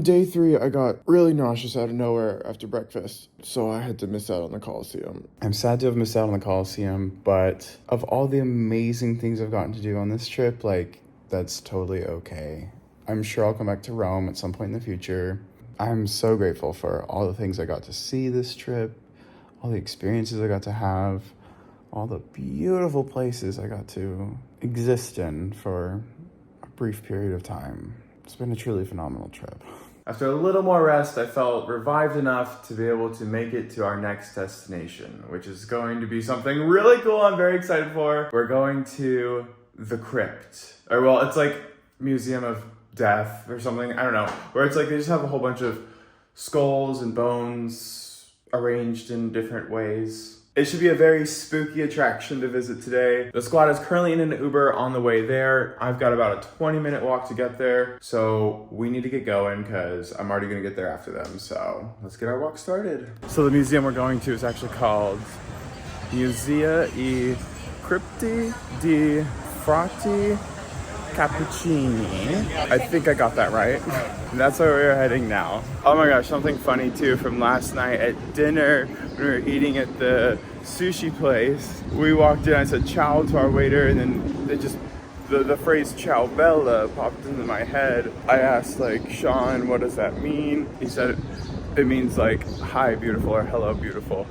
Day 3, I got really nauseous out of nowhere after breakfast, so I had to miss out on the Coliseum. I'm sad to have missed out on the Coliseum, but of all the amazing things I've gotten to do on this trip, like, that's totally okay. I'm sure I'll come back to Rome at some point in the future. I'm so grateful for all the things I got to see this trip, all the experiences I got to have, all the beautiful places I got to exist in for a brief period of time. It's been a truly phenomenal trip. After a little more rest, I felt revived enough to be able to make it to our next destination, which is going to be something really cool I'm very excited for. We're going to the Crypt. Or well, it's like Museum of Death or something, I don't know. Where it's like they just have a whole bunch of skulls and bones arranged in different ways. It should be a very spooky attraction to visit today. The squad is currently in an Uber on the way there. I've got about a 20-minute walk to get there, so we need to get going because I'm already gonna get there after them. So let's get our walk started. So the museum we're going to is actually called Musea I Crypti di Frati Cappuccini. I think I got that right. And that's where we're heading now. Oh my gosh, something funny too from last night at dinner when we were eating at the sushi place. We walked in, I said ciao to our waiter, and then it just, the phrase ciao bella popped into my head. I asked like, Sean, what does that mean? He said it means like hi beautiful or hello beautiful.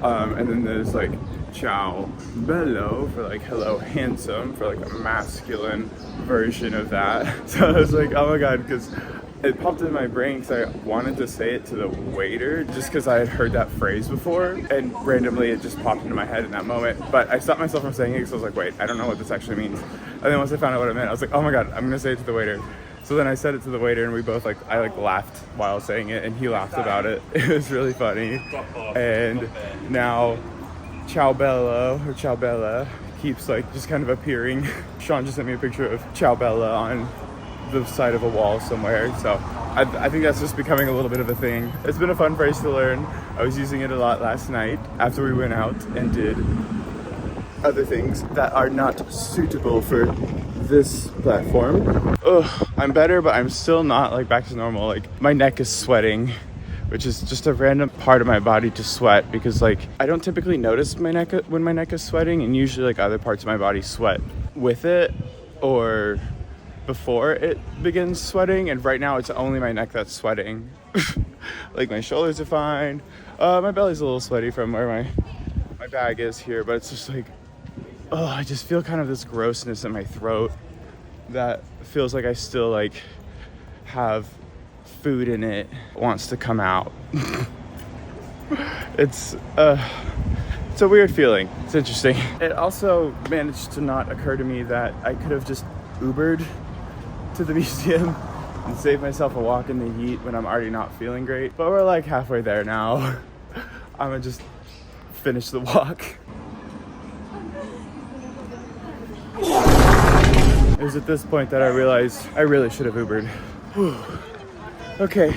And then there's like ciao bello for like hello handsome, for like a masculine version of that. So I was like, oh my god, because it popped in my brain because I wanted to say it to the waiter just because I had heard that phrase before, and randomly it just popped into my head in that moment. But I stopped myself from saying it because I was like, wait, I don't know what this actually means. And then once I found out what it meant, I was like, oh my god, I'm gonna say it to the waiter. So then I said it to the waiter, and we both I laughed while saying it, and he laughed about it. It was really funny. And now ciao bello or ciao bella keeps like just kind of appearing. Sean just sent me a picture of ciao bella on the side of a wall somewhere, so I think that's just becoming a little bit of a thing. It's been a fun phrase to learn. I was using it a lot last night after we went out and did other things that are not suitable for this platform. Ugh, I'm better, but I'm still not like back to normal. Like my neck is sweating, which is just a random part of my body to sweat because like I don't typically notice my neck when my neck is sweating, and usually like other parts of my body sweat with it or before it begins sweating, and right now it's only my neck that's sweating. Like my shoulders are fine. My belly's a little sweaty from where my bag is here, but it's just like, oh, I just feel kind of this grossness in my throat that feels like I still like have food in it, wants to come out. It's a weird feeling. It's interesting. It also managed to not occur to me that I could have just Ubered to the museum and save myself a walk in the heat when I'm already not feeling great. But we're like halfway there now. I'm gonna just finish the walk. It was at this point that I realized I really should have Ubered. Whew. Okay,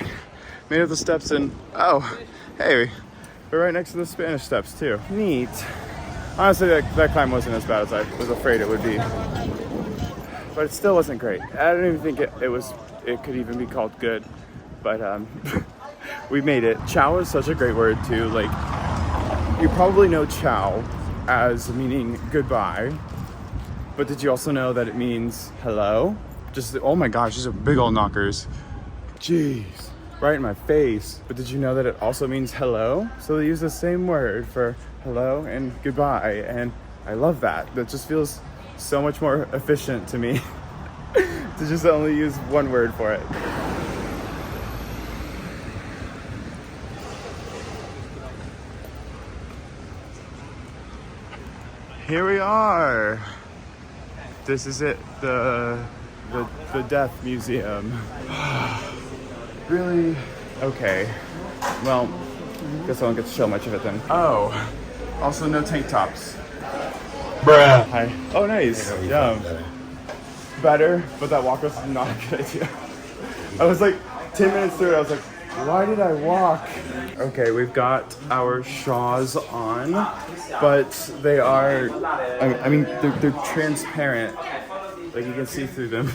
made it the steps, and oh, hey, we're right next to the Spanish Steps too. Neat. Honestly, that climb wasn't as bad as I was afraid it would be, but it still wasn't great. I don't even think it could even be called good, but we made it. Ciao is such a great word too. Like, you probably know ciao as meaning goodbye, but did you also know that it means hello? Just, oh my gosh, these are big old knockers. Jeez, right in my face. But did you know that it also means hello? So they use the same word for hello and goodbye, and I love that. That just feels so much more efficient to me to just only use one word for it. Here we are. This is it, the Death Museum. Really? Okay. Well, guess I don't get to show much of it then. Oh, also no tank tops. Bruh. Hi. Oh, nice. Yeah. Better, but that walk was not a good idea. I was like 10 minutes through it, I was like, why did I walk? Okay, we've got our shawls on, but they are, I mean, they're transparent. Like you can see through them.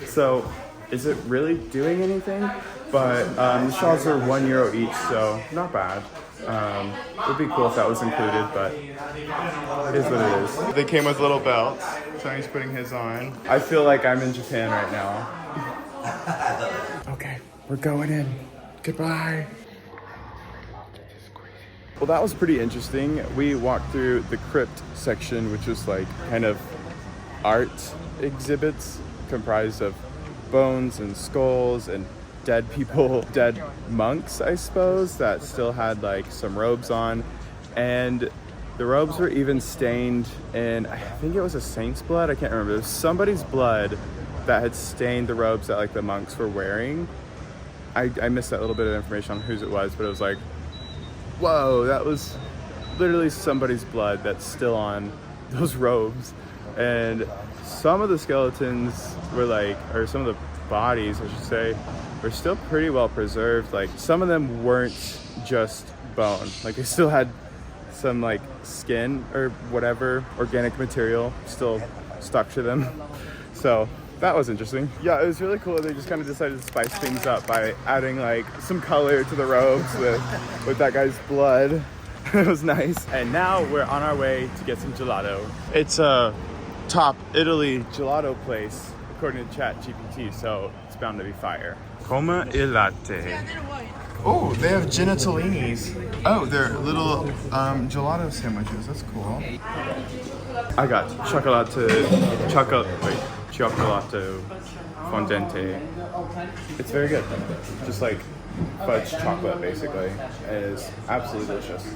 So is it really doing anything? But the straws are €1 each, so not bad. It would be cool if that was included, but it is what it is. They came with little belts, so he's putting his on. I feel like I'm in Japan right now. Okay, we're going in. Goodbye. Well, that was pretty interesting. We walked through the Crypt section, which was like kind of art exhibits comprised of bones and skulls and dead people, dead monks, I suppose, that still had like some robes on. And the robes were even stained in, I think it was a saint's blood, I can't remember. It was somebody's blood that had stained the robes that like the monks were wearing. I missed that little bit of information on whose it was, but it was like, whoa, that was literally somebody's blood that's still on those robes. And some of the skeletons were like, or some of the bodies, I should say, were still pretty well preserved. Like some of them weren't just bone. Like they still had some like skin or whatever organic material still stuck to them. So that was interesting. Yeah, it was really cool. They just kind of decided to spice things up by adding like some color to the robes with that guy's blood. It was nice. And now we're on our way to get some gelato. It's a top Italy gelato place, according to ChatGPT, so it's bound to be fire. Come il latte. Oh, they have genitalinis. Oh, they're little gelato sandwiches. That's cool. I got cioccolato fondente. It's very good. Just like fudge chocolate, basically. It is absolutely delicious.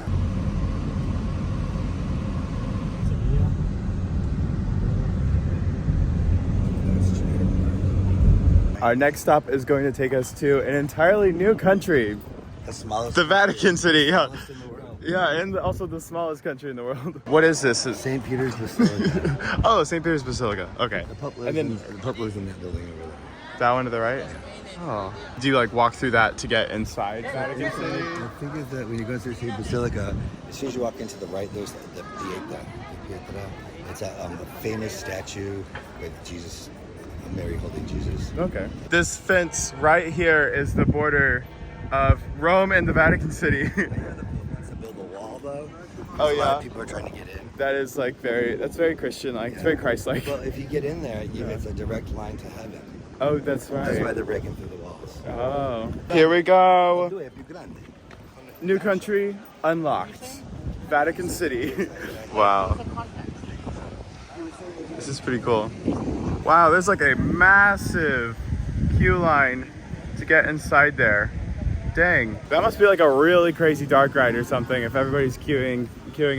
Our next stop is going to take us to an entirely new country. The smallest. The Vatican City, yeah. In the world. Yeah, and also the smallest country in the world. What is this? St. Peter's Basilica. Oh, St. Peter's Basilica. Okay. The Pope lives in that building over there. That one to the right? Oh. Do you like walk through that to get inside Vatican City? The thing is that when you go through St. Basilica, as soon as you walk into the right, there's the Pieta. It's a famous statue with Jesus, Mary holding Jesus. Okay. This fence right here is the border of Rome and the Vatican City. They have the Pope wants to build a wall though. Oh A yeah. lot of people are trying to get in. That is like that's very Christian like. It's very Christ-like. Well, if you get in there, it's a direct line to heaven. Oh, that's right. That's why they're breaking through the walls. Oh. Here we go. Do it, più grande. New country unlocked. Vatican City. Wow. This is pretty cool. Wow, there's like a massive queue line to get inside there. Dang. That must be like a really crazy dark ride or something if everybody's queuing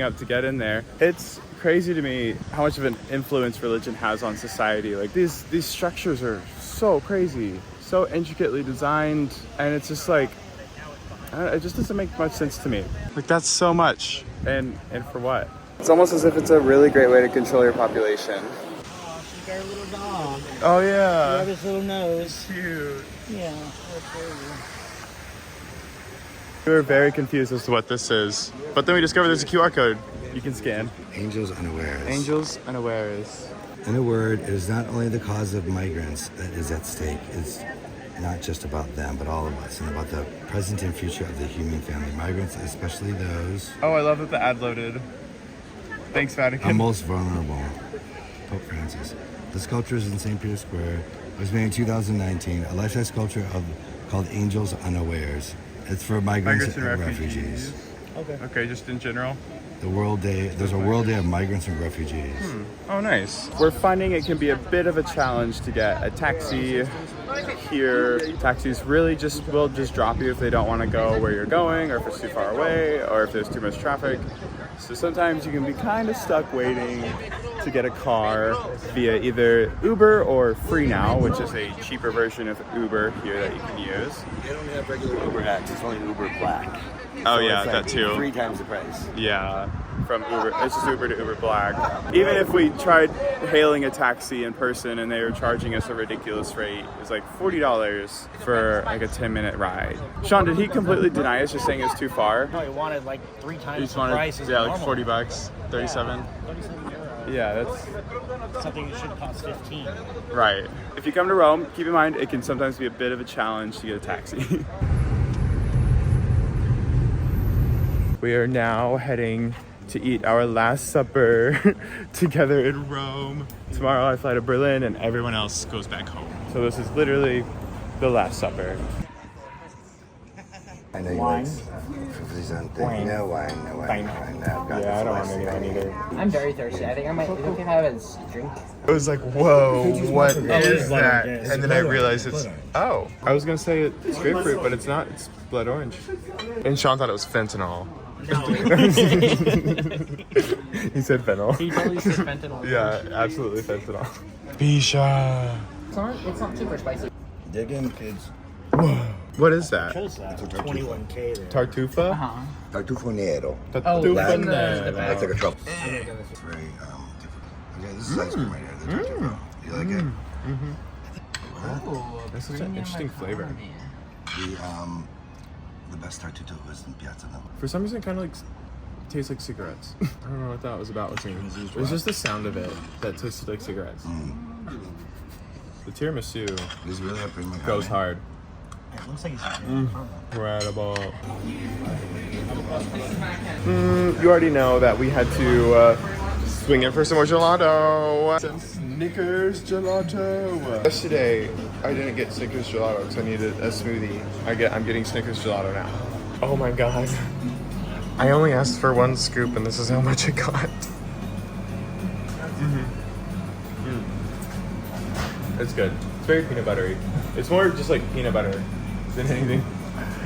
up to get in there. It's crazy to me how much of an influence religion has on society. Like these structures are so crazy, so intricately designed, and it's just like, it just doesn't make much sense to me. Like that's so much, and for what? It's almost as if it's a really great way to control your population. Oh, she's got a little dog. Oh yeah. Rub his little nose. Cute. Yeah, that's crazy. We were very confused as to what this is, but then we discovered there's a QR code you can scan. Angels unawares. Angels unawares. In a word, it is not only the cause of migrants that is at stake. It's not just about them, but all of us, and about the present and future of the human family. Migrants, especially those Oh, I love that the ad loaded. Thanks, are Vatican. most vulnerable. Pope Francis. The sculpture is in St. Peter's Square. It was made in 2019. A life-size sculpture called Angels Unawares. It's for migrants and refugees. Okay, just in general. The World Day. There's a World Day of Migrants and Refugees. Oh, nice. We're finding it can be a bit of a challenge to get a taxi here. Taxis really will just drop you if they don't want to go where you're going, or if it's too far away, or if there's too much traffic. So sometimes you can be kind of stuck waiting to get a car via either Uber or Free Now, which is a cheaper version of Uber here that you can use. They don't have regular Uber X. It's only Uber Black. Oh So yeah, it's like that too. 3 times the price. Yeah, from Uber. It's just Uber to Uber Black. Even if we tried hailing a taxi in person and they were charging us a ridiculous rate, it was like $40 for like a 10-minute ride. Sean, did he completely deny us, just saying it's too far? No, he wanted like 3 He times just the wanted, price as yeah, like normal. $40, 37. €37. Yeah, that's something that should cost 15. right. If you come to Rome, keep in mind it can sometimes be a bit of a challenge to get a taxi. We are now heading to eat our last supper together in Rome. Tomorrow I fly to Berlin and everyone else goes back home. So this is literally the last supper. I know you like frizzante. No wine, no wine, no wine. No, I've got Yeah, I don't want this last anything either. I'm very thirsty. I think I might. Is it okay if I have a drink? It was like, whoa, what is blood that? orange. And then I realized it's, oh. I was gonna say it's grapefruit, but it's not, it's blood orange. And Sean thought it was fentanyl. No. He said fentanyl. He totally said fentanyl. Yeah, absolutely fentanyl. Bisha. It's not super spicy. Dig in, kids. What is that? Shows that 21K there. Tartufa? Uh-huh. Tartufo nero. Oh, Tartufa black. nero. That's like a truffle. Very different. Okay, this is ice cream right here. The Tartufo. You like it? Ooh, That's such an interesting flavor. The best tartufo was in Piazza Nova. For some reason, it kind of like tastes like cigarettes. I don't know what that was about with me. It was just the sound of it that tasted like cigarettes. The tiramisu This really a prima goes carne. hard. It looks like it's Incredible. You already know that we had to swing in for some more gelato. Some Snickers gelato. Yesterday, I didn't get Snickers gelato because I needed a smoothie. I'm getting Snickers gelato now. Oh my god. I only asked for one scoop and this is how much I got. It's good. It's very peanut buttery. It's more just like peanut butter than anything.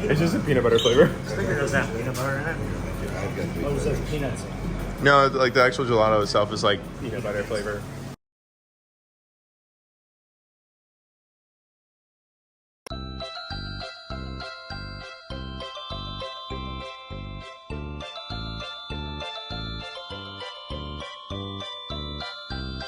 It's just a peanut butter flavor. Sticker doesn't have peanut butter in it. What was those peanuts? No, like the actual gelato itself is like peanut butter flavor.